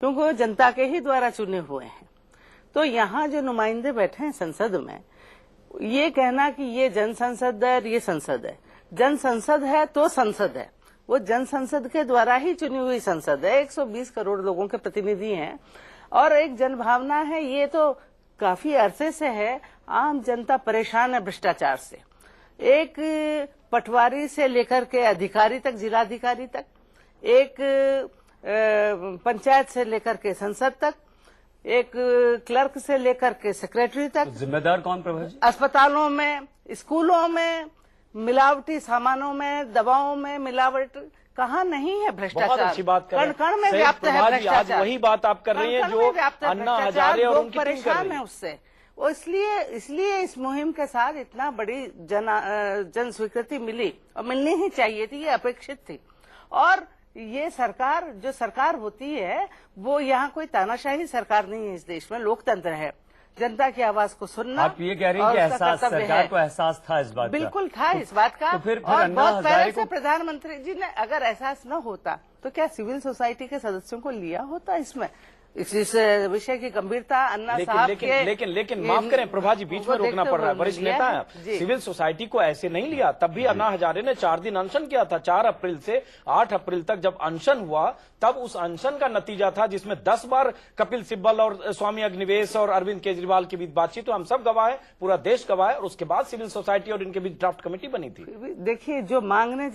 क्योंकि वो जनता के ही द्वारा चुने हुए हैं। तो यहाँ जो नुमाइंदे बैठे हैं संसद में, ये कहना कि ये जन संसद है और ये संसद है, जन संसद है तो संसद है, वो जन संसद के द्वारा ही चुनी हुई संसद है। 120 करोड़ लोगों के प्रतिनिधि हैं और एक जनभावना है। ये तो काफी अरसे से है। आम जनता परेशान है भ्रष्टाचार से, एक पटवारी से लेकर के अधिकारी तक, जिलाधिकारी तक, एक पंचायत से लेकर के संसद तक, एक क्लर्क से लेकर के सेक्रेटरी तक। तो जिम्मेदार कौन प्रभा जी? अस्पतालों में, स्कूलों में, मिलावटी सामानों में, दवाओं में मिलावट कहाँ नहीं है भ्रष्टाचार। बहुत अच्छी बात कर रहे हैं। कण कण में व्याप्त है भ्रष्टाचार। आज वही बात आप कर रही हैं जो अन्ना हजारे और उनकी टीम कर परेशान रही है उससे। और इसलिए इस मुहिम के साथ इतना बड़ी जन स्वीकृति मिली और मिलनी ही चाहिए थी, ये अपेक्षित थी। और ये सरकार जो सरकार होती है वो यहाँ कोई तानाशाही सरकार नहीं है। इस देश में लोकतंत्र है, जनता की आवाज को सुनना। आप ये कह रही हैं कि एहसास सरकार को एहसास था इस बात का? बिल्कुल था इस बात का। तो फिर और अन्ना बहुत पहले हजारे से प्रधानमंत्री जी ने अगर एहसास न होता तो क्या सिविल सोसाइटी के सदस्यों को लिया होता इसमें? इस विषय की गंभीरता अन्ना साहब के लेकिन माफ करें प्रभा जी, बीच में रोकना पड़ रहा है, वरिष्ठ नेता है। सिविल सोसाइटी को ऐसे नहीं लिया। तब भी अन्ना हजारे ने 4 दिन अनशन किया था। 4 अप्रैल से 8 अप्रैल तक जब अनशन हुआ, तब उस अनशन का नतीजा था जिसमें 10 बार कपिल सिब्बल और स्वामी अग्निवेश और अरविंद केजरीवाल के बीच बातचीत, तो हम सब गवाह है, पूरा देश गवाह है। और उसके बाद सिविल सोसाइटी और इनके बीच ड्राफ्ट कमेटी बनी थी। देखिए, जो मानने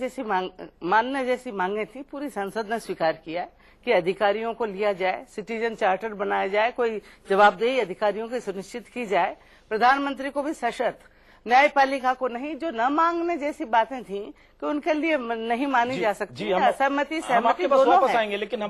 जैसी मांगे थी पूरी संसद ने स्वीकार किया कि अधिकारियों को लिया जाए, सिटीजन चार्टर बनाया जाए, कोई जवाबदेही अधिकारियों की सुनिश्चित की जाए, प्रधानमंत्री को भी सशर्त, न्यायपालिका को नहीं। जो न मांगने जैसी बातें थी कि उनके लिए नहीं मानी जा सकती। असहमति सहमति दोनों वापस आएंगे, लेकिन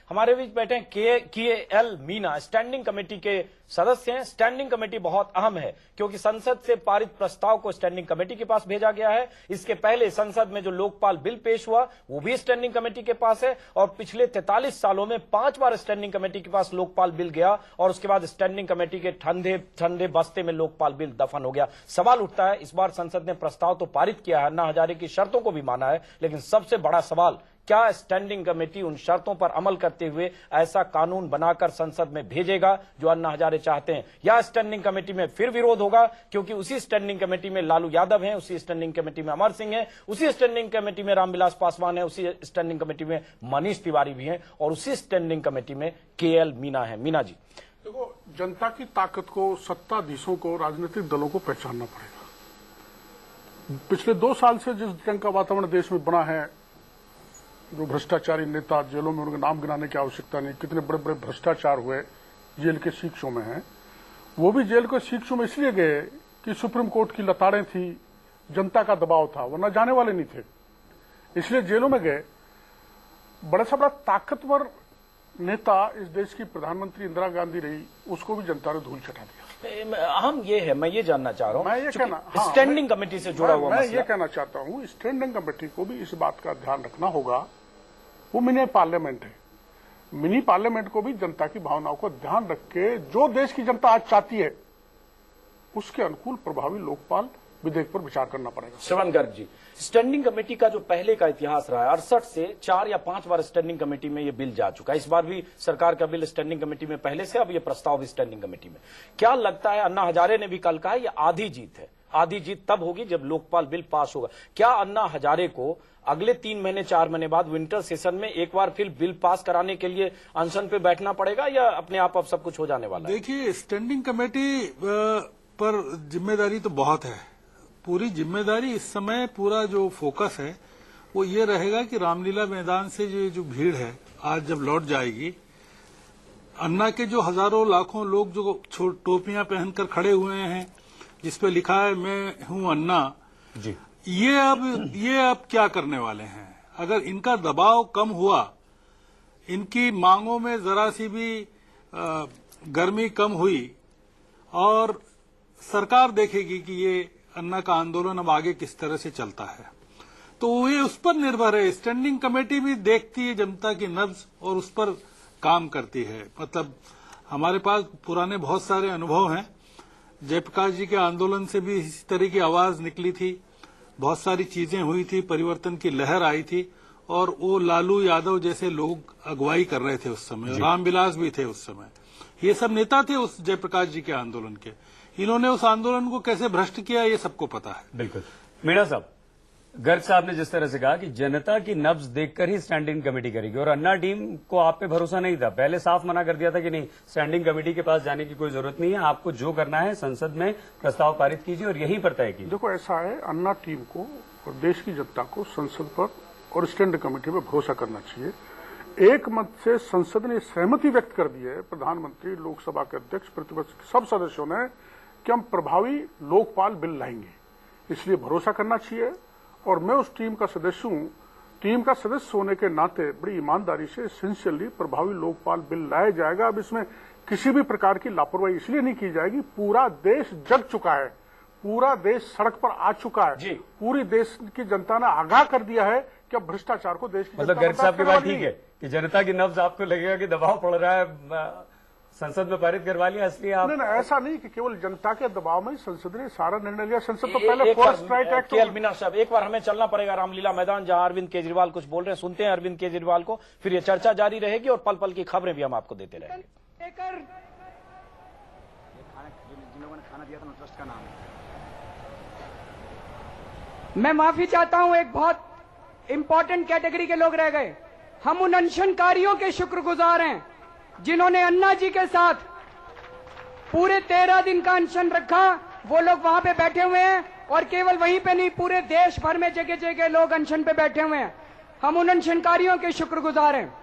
हमारे बीच बैठे के.एल. मीना स्टैंडिंग कमेटी के सदस्य हैं। स्टैंडिंग कमेटी बहुत अहम है क्योंकि संसद से पारित प्रस्ताव को स्टैंडिंग कमेटी के पास भेजा गया है। इसके पहले संसद में जो लोकपाल बिल पेश हुआ वो भी स्टैंडिंग कमेटी के पास है। और पिछले 43 सालों में 5 बार स्टैंडिंग कमेटी के पास लोकपाल बिल गया और उसके बाद स्टैंडिंग कमेटी के ठंडे बस्ते में लोकपाल बिल दफन हो गया। सवाल उठता है, इस बार संसद ने प्रस्ताव तो पारित किया है, अन्ना हजारे की शर्तों को भी माना है, लेकिन सबसे बड़ा सवाल, क्या स्टैंडिंग कमेटी उन शर्तों पर अमल करते हुए ऐसा कानून बनाकर संसद में भेजेगा जो अन्ना हजारे चाहते हैं, या स्टैंडिंग कमेटी में फिर विरोध होगा? क्योंकि उसी स्टैंडिंग कमेटी में लालू यादव हैं, उसी स्टैंडिंग कमेटी में अमर सिंह हैं, उसी स्टैंडिंग कमेटी में रामविलास पासवान है, उसी स्टैंडिंग कमेटी में मनीष तिवारी भी हैं और उसी स्टैंडिंग कमेटी में के.एल. मीना है। मीना जी, देखो, जनता की ताकत को, सत्ताधीशों को, राजनीतिक दलों को पहचानना पड़ेगा। पिछले 2 साल से जिस ढंग का वातावरण देश में बना है, जो भ्रष्टाचारी नेता, जेलों में उनके नाम गिनाने की आवश्यकता नहीं, कितने बड़े बड़े भ्रष्टाचार हुए जेल के शिक्षों में हैं। वो भी जेल के शिक्षों में इसलिए गए कि सुप्रीम कोर्ट की लताड़ें थी, जनता का दबाव था, वरना जाने वाले नहीं थे, इसलिए जेलों में गए। बड़ा से बड़ा ताकतवर नेता इस देश की प्रधानमंत्री इंदिरा गांधी रही, उसको भी जनता ने धूल चटा दिया। हम ये है, मैं ये जानना चाह रहा हूं, मैं ये कहना, स्टैंडिंग कमेटी से जुड़ा हुआ मैं ये कहना चाहता हूं, स्टैंडिंग कमेटी को भी इस बात का ध्यान रखना होगा। वो मिनी पार्लियामेंट है, मिनी पार्लियामेंट को भी जनता की भावनाओं को ध्यान रख के जो देश की जनता आज चाहती है उसके अनुकूल प्रभावी लोकपाल विधेयक पर विचार करना पड़ेगा। श्रवण गर्ग जी, स्टैंडिंग कमेटी का जो पहले का इतिहास रहा है, 68 से 4 या 5 बार स्टैंडिंग कमेटी में ये बिल जा चुका है। इस बार भी सरकार का बिल स्टैंडिंग कमेटी में पहले से, अब ये प्रस्ताव भी स्टैंडिंग कमेटी में। क्या लगता है, अन्ना हजारे ने भी कल कहा ये आधी जीत है, आधी जीत तब होगी जब लोकपाल बिल पास होगा। क्या अन्ना हजारे को अगले 3 महीने 4 महीने बाद विंटर सेशन में एक बार फिर बिल पास कराने के लिए अनशन पे बैठना पड़ेगा, या अपने आप अब सब कुछ हो जाने वाला है? देखिए, स्टैंडिंग कमेटी पर जिम्मेदारी तो बहुत है। पूरी जिम्मेदारी इस समय, पूरा जो फोकस है वो ये रहेगा कि रामलीला मैदान से जो भीड़ है आज जब लौट जाएगी, अन्ना के जो हजारों लाखों लोग जो टोपियां पहनकर खड़े हुए हैं जिसपे लिखा है मैं हूं अन्ना जी, ये अब क्या करने वाले हैं? अगर इनका दबाव कम हुआ, इनकी मांगों में जरा सी भी गर्मी कम हुई और सरकार देखेगी कि ये अन्ना का आंदोलन अब आगे किस तरह से चलता है, तो ये उस पर निर्भर है। स्टैंडिंग कमेटी भी देखती है जनता की नब्ज और उस पर काम करती है। मतलब हमारे पास पुराने बहुत सारे अनुभव हैं। जयप्रकाश जी के आंदोलन से भी इसी तरह की आवाज निकली थी, बहुत सारी चीजें हुई थी, परिवर्तन की लहर आई थी और वो लालू यादव जैसे लोग अगुवाई कर रहे थे उस समय, रामविलास भी थे उस समय, ये सब नेता थे उस जयप्रकाश जी के आंदोलन के। इन्होंने उस आंदोलन को कैसे भ्रष्ट किया ये सबको पता है। बिल्कुल। मीणा साहब, गर्ग साहब ने जिस तरह से कहा कि जनता की नब्ज देखकर ही स्टैंडिंग कमेटी करेगी, और अन्ना टीम को आप पे भरोसा नहीं था, पहले साफ मना कर दिया था कि नहीं, स्टैंडिंग कमेटी के पास जाने की कोई जरूरत नहीं है, आपको जो करना है संसद में प्रस्ताव पारित कीजिए और यहीं पर तय कीजिए। देखो, ऐसा है, अन्ना टीम को और देश की जनता को संसद पर और स्टैंडिंग कमेटी पर भरोसा करना चाहिए। एक मत से संसद ने सहमति व्यक्त कर दी है, प्रधानमंत्री, लोकसभा के अध्यक्ष, प्रतिपक्ष के सब सदस्यों ने, कि हम प्रभावी लोकपाल बिल लाएंगे, इसलिए भरोसा करना चाहिए। और मैं उस टीम का सदस्य हूं। टीम का सदस्य होने के नाते बड़ी ईमानदारी से सिंसियरली प्रभावी लोकपाल बिल लाया जाएगा। अब इसमें किसी भी प्रकार की लापरवाही इसलिए नहीं की जाएगी, पूरा देश जग चुका है, पूरा देश सड़क पर आ चुका है, पूरी देश की जनता ने आगाह कर दिया है कि अब भ्रष्टाचार को देश की मतलब गर्ग साहब की बात ठीक है कि जनता की नब्ज आपको लगेगा कि दबाव पड़ रहा है, संसद में पारित करवा लिया, इसलिए आप नहीं, ऐसा नहीं कि केवल जनता के दबाव में संसद ने सारा निर्णय लिया। संसद तो पहले first right act. KL Meena साहब, एक बार हमें चलना पड़ेगा रामलीला मैदान, जहां अरविंद केजरीवाल कुछ बोल रहे हैं, सुनते हैं अरविंद केजरीवाल को, फिर ये चर्चा जारी रहेगी और पल पल की खबरें भी हम आपको देते रहेंगे। मैं माफी चाहता हूं, एक बहुत इंपॉर्टेंट कैटेगरी के लोग रह गए। हम उन अनशनकारियों के शुक्रगुजार हैं जिन्होंने अन्ना जी के साथ पूरे 13 दिन का अनशन रखा। वो लोग वहां पे बैठे हुए हैं, और केवल वहीं पे नहीं, पूरे देश भर में जगह जगह लोग अनशन पे बैठे हुए हैं। हम उन अनशनकारियों के शुक्रगुजार हैं।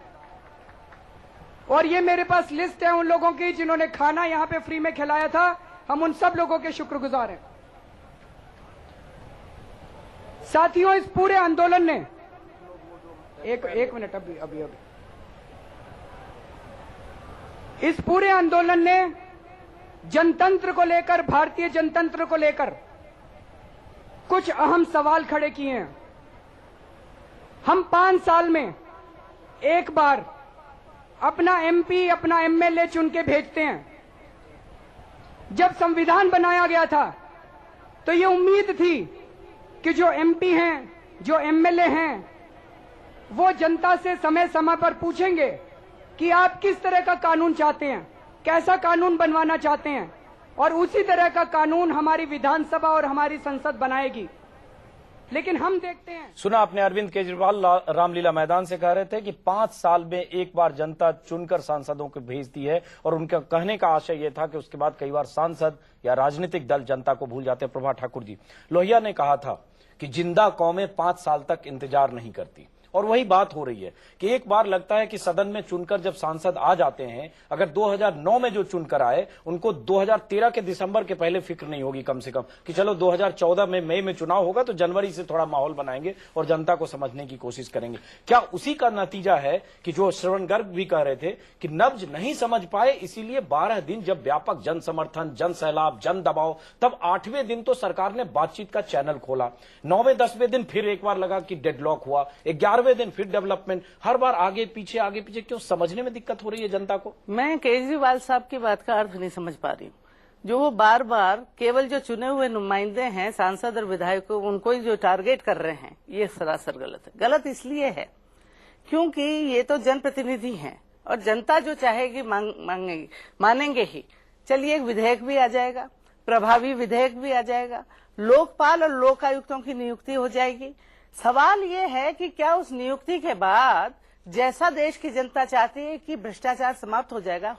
और ये मेरे पास लिस्ट है उन लोगों की जिन्होंने खाना यहां पे फ्री में खिलाया था। हम उन सब लोगों के शुक्रगुजार हैं। साथियों, इस पूरे आंदोलन ने एक मिनट अभी इस पूरे आंदोलन ने जनतंत्र को लेकर, भारतीय जनतंत्र को लेकर कुछ अहम सवाल खड़े किए हैं। हम 5 साल में एक बार अपना एमपी, अपना एमएलए चुन के भेजते हैं। जब संविधान बनाया गया था तो ये उम्मीद थी कि जो एमपी हैं, जो एमएलए हैं, वो जनता से समय समय पर पूछेंगे कि आप किस तरह का कानून चाहते हैं, कैसा कानून बनवाना चाहते हैं, और उसी तरह का कानून हमारी विधानसभा और हमारी संसद बनाएगी। लेकिन हम देखते हैं, सुना आपने, अरविंद केजरीवाल रामलीला मैदान से कह रहे थे कि 5 साल में एक बार जनता चुनकर सांसदों को भेजती है, और उनका कहने का आशय यह था कि उसके बाद कई बार सांसद या राजनीतिक दल जनता को भूल जाते हैं। प्रभा ठाकुर जी, लोहिया ने कहा था कि जिंदा कौमें 5 साल तक इंतजार नहीं करती, और वही बात हो रही है कि एक बार लगता है कि सदन में चुनकर जब सांसद आ जाते हैं, अगर 2009 में जो चुनकर आए उनको 2013 के दिसंबर के पहले फिक्र नहीं होगी कम से कम कि चलो 2014 में मई में चुनाव होगा तो जनवरी से थोड़ा माहौल बनाएंगे और जनता को समझने की कोशिश करेंगे। क्या उसी का नतीजा है कि जो श्रवण गर्ग भी कह रहे थे कि नब्ज नहीं समझ पाए, इसीलिए 12 दिन जब व्यापक जन समर्थन, जन सैलाब, जन दबाव, तब 8वें दिन तो सरकार ने बातचीत का चैनल खोला, 9वें 10वें दिन फिर एक बार लगा कि डेडलॉक हुआ, 11वें दिन फिर डेवलपमेंट, हर बार आगे पीछे आगे पीछे। क्यों समझने में दिक्कत हो रही है जनता को? मैं केजरीवाल साहब की बात का अर्थ नहीं समझ पा रही हूँ। जो वो बार बार केवल जो चुने हुए नुमाइंदे हैं, सांसद और विधायकों, उनको ही जो टारगेट कर रहे हैं, ये सरासर गलत है। गलत इसलिए है क्योंकि ये तो जनप्रतिनिधि हैं और जनता जो चाहेगी मानेंगे ही। चलिए, एक विधेयक भी आ जाएगा, प्रभावी विधेयक भी आ जाएगा, लोकपाल और लोकायुक्तों की नियुक्ति हो जाएगी। सवाल ये है कि क्या उस नियुक्ति के बाद जैसा देश की जनता चाहती है कि भ्रष्टाचार समाप्त हो जाएगा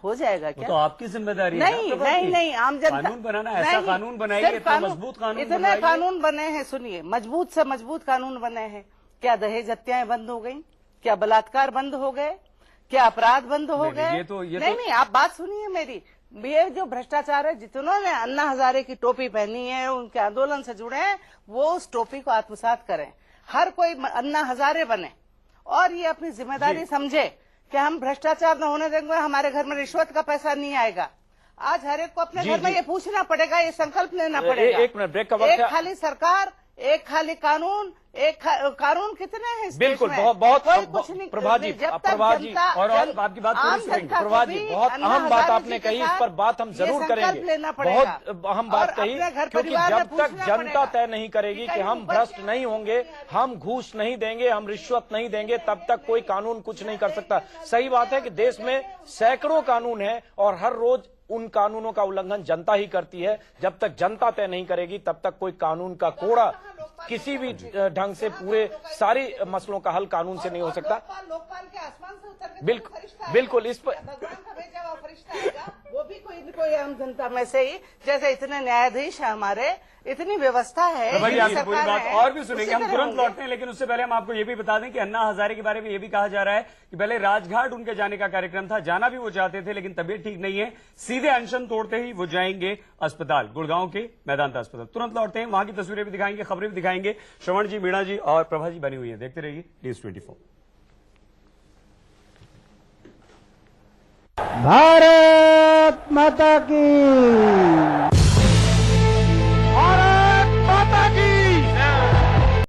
क्या? तो आपकी जिम्मेदारी नहीं, आम जनता कानून बनाना, ऐसा कानून बनाइए, इतना मजबूत कानून, इतने कानून बने हैं। सुनिए, मजबूत से मजबूत कानून बने हैं। क्या दहेज हत्याएं बंद हो गई? क्या बलात्कार बंद हो गए? क्या अपराध बंद हो गए? नहीं, आप बात सुनिए मेरी। ये जो भ्रष्टाचार है, जितनों ने अन्ना हजारे की टोपी पहनी है, उनके आंदोलन से जुड़े हैं, वो उस टोपी को आत्मसात करें। हर कोई अन्ना हजारे बने और ये अपनी जिम्मेदारी समझे कि हम भ्रष्टाचार न होने देंगे, हमारे घर में रिश्वत का पैसा नहीं आएगा। आज हर एक को अपने घर में ये पूछना पड़ेगा, ये संकल्प लेना पड़ेगा। एक मिनट ब्रेक का वक्त है। एक खाली सरकार, एक खाली कानून, एक कानून कितने हैं इस बिल्कुल, देश में? बहुत कोई कुछ नहीं। प्रभा जी, जब तक प्रभा जी, जनता- और जन- आपकी बात पूरी आम सुनेंगे। जनता को प्रभा भी जी, बहुत अन्ना अहम बात हजारे आपने जी के कही, इस साथ पर बात हम ये जरूर संकल्प करेंगे। लेना पड़ेगा। बहुत अहम बात और कही, अपने घर क्योंकि परिवार में जब तक पूछना जनता पड़ेगा तय नहीं करेगी कि कि कहीं हम ऊपर भ्रष्ट क्या नहीं होंगे, हम घूस नहीं देंगे, हम रिश्वत नहीं देंगे, तब तक कोई कानून कुछ नहीं कर सकता। सही बात है कि देश में सैकड़ों कानून है और हर रोज उन कानूनों का उल्लंघन जनता ही करती है। जब तक जनता तय नहीं करेगी तब तक कोई कानून का कोड़ा किसी भी ढंग से पूरे सारी मसलों का हल कानून से नहीं हो सकता। लोकपाल के आसमान से उतर के बिल्कुल, फरिश्ता आएगा। बिल्कुल, इस पर भगवान का भेजा हुआ फरिश्ता आएगा, वो भी कोई न कोई आम जनता में से ही, जैसे इतने न्यायाधीश है हमारे, इतनी व्यवस्था है, प्रभा जी, इतनी आपकी पूरी सरकार बात है, और भी सुनेंगे, उसी हम तरह तुरंत होंगे। लौटते हैं, लेकिन उससे पहले हम आपको ये भी बता दें कि अन्ना हजारे के बारे में ये भी कहा जा रहा है कि पहले राजघाट उनके जाने का कार्यक्रम था, जाना भी वो चाहते थे, लेकिन तबीयत ठीक नहीं है, सीधे अनशन तोड़ते ही वो जाएंगे अस्पताल, गुड़गांव के मैदांता अस्पताल। तुरंत लौटते हैं, वहां की तस्वीरें भी दिखाएंगे, खबरें भी दिखाएंगे। श्रवण जी, मीणा जी और प्रभा जी बनी हुई है, देखते रहिए News24। भारत माता की